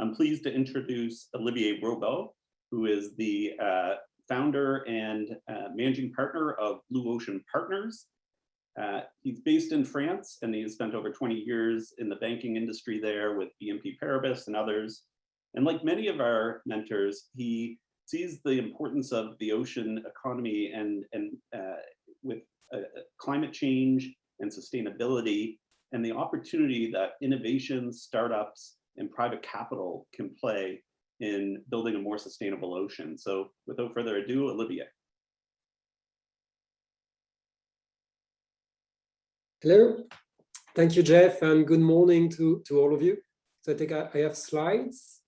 I'm pleased to introduce Olivier Raybaud, who is the founder and managing partner of Blue Ocean Partners. He's based in France, and he has spent over 20 years in the banking industry there with BNP Paribas and others. And like many of our mentors, he sees the importance of the ocean economy and with climate change and sustainability, and the opportunity that innovation, startups, and private capital can play in building a more sustainable ocean. So without further ado, Olivier. Hello, thank you, Jeff, and good morning to all of you. So I think I have slides.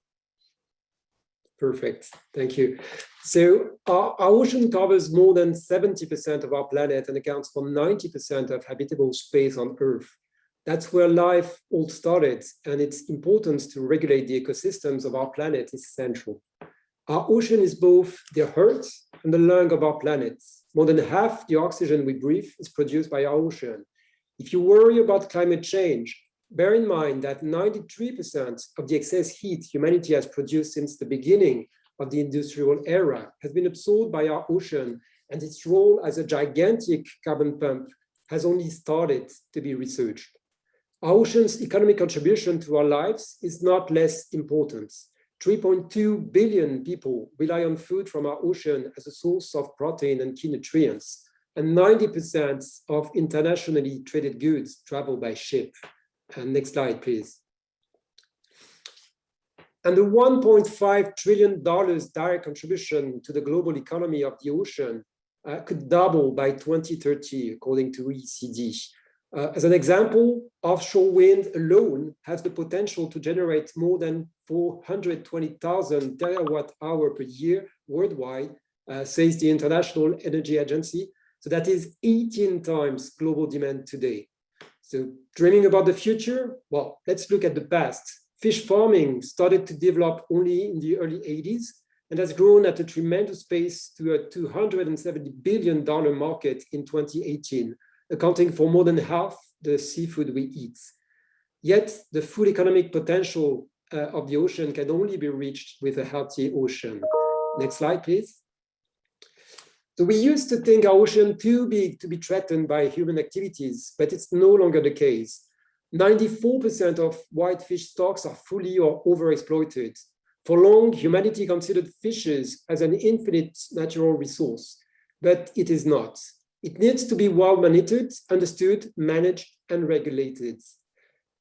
Perfect, thank you. So our ocean covers more than 70% of our planet and accounts for 90% of habitable space on Earth. That's where life all started, and its importance to regulate the ecosystems of our planet is central. Our ocean is both the heart and the lung of our planet. More than half the oxygen we breathe is produced by our ocean. If you worry about climate change, bear in mind that 93% of the excess heat humanity has produced since the beginning of the industrial era has been absorbed by our ocean, and its role as a gigantic carbon pump has only started to be researched. Our ocean's economic contribution to our lives is not less important. 3.2 billion people rely on food from our ocean as a source of protein and key nutrients, and 90% of internationally traded goods travel by ship. And next slide, please. And the $1.5 trillion direct contribution to the global economy of the ocean could double by 2030, according to OECD. As an example, offshore wind alone has the potential to generate more than 420,000 terawatt-hour per year worldwide, says the International Energy Agency. So that is 18 times global demand today. So dreaming about the future? Well, let's look at the past. Fish farming started to develop only in the early 80s and has grown at a tremendous pace to a $270 billion market in 2018, accounting for more than half the seafood we eat. Yet the full economic potential of the ocean can only be reached with a healthy ocean. Next slide, please. So we used to think our ocean too big to be threatened by human activities, but it's no longer the case. 94% of whitefish stocks are fully or overexploited. For long, humanity considered fishes as an infinite natural resource, but it is not. It needs to be well monitored, understood, managed, and regulated.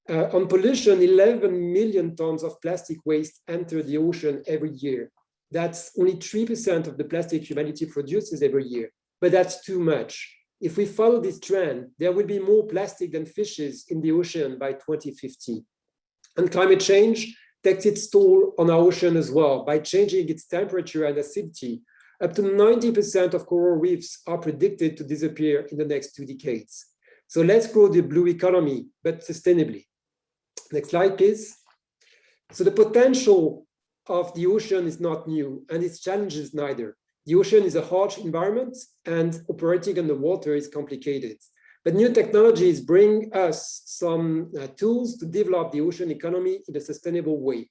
On pollution, 11 million tons of plastic waste enter the ocean every year. That's only 3% of the plastic humanity produces every year, but that's too much. If we follow this trend, there will be more plastic than fishes in the ocean by 2050. And climate change takes its toll on our ocean as well by changing its temperature and acidity. Up to 90% of coral reefs are predicted to disappear in the next 2 decades. So let's grow the blue economy, but sustainably. Next slide, please. So the potential of the ocean is not new, and its challenges neither. The ocean is a harsh environment, and operating underwater is complicated. But new technologies bring us some tools to develop the ocean economy in a sustainable way.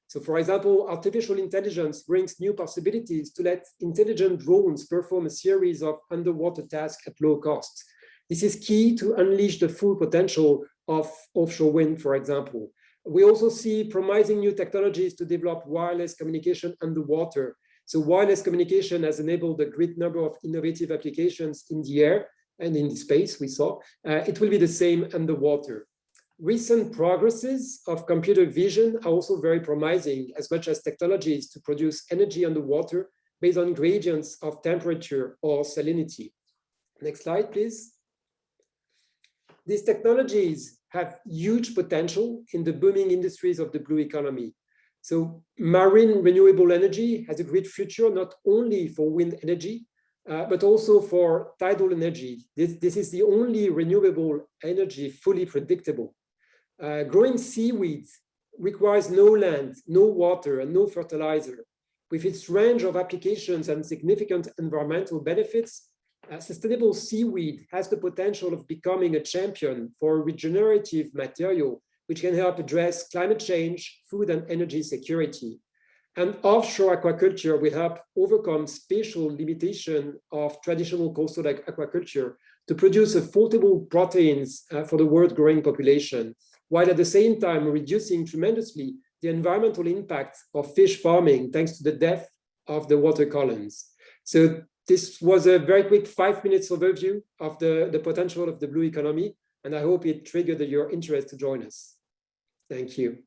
So for example, artificial intelligence brings new possibilities to let intelligent drones perform a series of underwater tasks at low cost. This is key to unleash the full potential of offshore wind, for example. We also see promising new technologies to develop wireless communication underwater. So wireless communication has enabled a great number of innovative applications in the air and in space, we saw. It will be the same underwater. Recent progresses of computer vision are also very promising, as much as technologies to produce energy underwater based on gradients of temperature or salinity. Next slide, please. These technologies have huge potential in the booming industries of the blue economy. So marine renewable energy has a great future, not only for wind energy, but also for tidal energy. This is the only renewable energy fully predictable. Growing seaweed requires no land, no water, and no fertilizer. With its range of applications and significant environmental benefits, sustainable seaweed has the potential of becoming a champion for regenerative material which can help address climate change, food and energy security. And offshore aquaculture will help overcome spatial limitation of traditional coastal aquaculture to produce affordable proteins for the world growing population, while at the same time reducing tremendously the environmental impact of fish farming thanks to the death of the water columns. So this was a very quick 5 minutes overview of the potential of the blue economy, and I hope it triggered your interest to join us. Thank you.